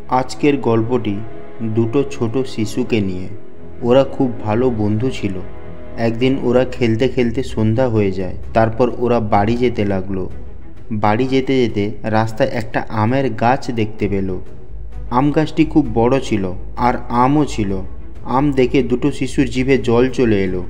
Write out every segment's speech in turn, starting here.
আজকের গল্পটি দুটো ছোট শিশুকে নিয়ে। ওরা খুব ভালো বন্ধু ছিল। একদিন ওরা খেলতে খেলতে সন্ধ্যা হয়ে যায়। তারপর ওরা বাড়ি যেতে লাগলো। বাড়ি যেতে যেতে রাস্তায় একটা আমের গাছ দেখতে পেল। আম গাছটি খুব বড় ছিল আর আমও ছিল। আম দেখে দুটো শিশুর জিভে জল চলে এলো।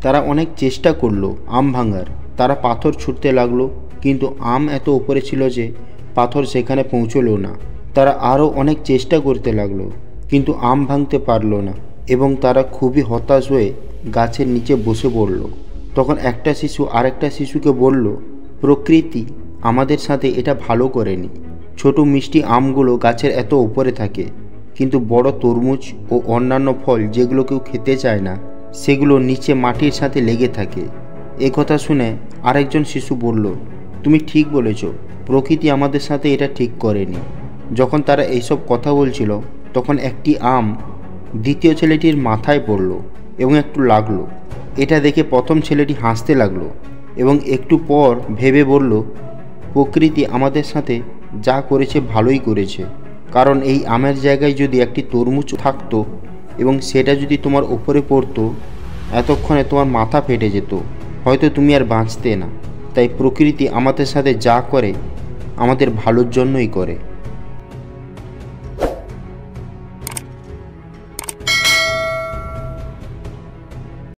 তারা অনেক চেষ্টা করলো আম ভাঙার। তারা পাথর ছুঁড়তে লাগলো, কিন্তু আম এত উপরে ছিল যে পাথর সেখানে পৌঁছলো না। তারা আরও অনেক চেষ্টা করতে লাগলো, কিন্তু আম ভাঙতে পারলো না এবং তারা খুবই হতাশ হয়ে গাছের নিচে বসে পড়ল। তখন একটা শিশু আরেকটা শিশুকে বলল, প্রকৃতি আমাদের সাথে এটা ভালো করেনি। ছোট মিষ্টি আমগুলো গাছের এত উপরে থাকে, কিন্তু বড় তরমুজ ও অন্যান্য ফল যেগুলো কেউ খেতে চায় না, সেগুলো নিচে মাটির সাথে লেগে থাকে। এ কথা শুনে আরেকজন শিশু বলল, তুমি ঠিক বলেছ, প্রকৃতি আমাদের সাথে এটা ঠিক করেনি। যখন তারা এইসব কথা বলছিল, তখন একটি আম দ্বিতীয় ছেলেটির মাথায় পড়ল এবং একটু লাগলো। এটা দেখে প্রথম ছেলেটি হাসতে লাগলো এবং একটু পর ভেবে বলল, প্রকৃতি আমাদের সাথে যা করেছে ভালোই করেছে, কারণ এই আমের জায়গায় যদি একটি তরমুজ থাকতো এবং সেটা যদি তোমার ওপরে পড়তো, এতক্ষণে তোমার মাথা ফেটে যেত, হয়তো তুমি আর বাঁচতে না। তাই প্রকৃতি আমাদের সাথে যা করে আমাদের ভালোর জন্যই করে।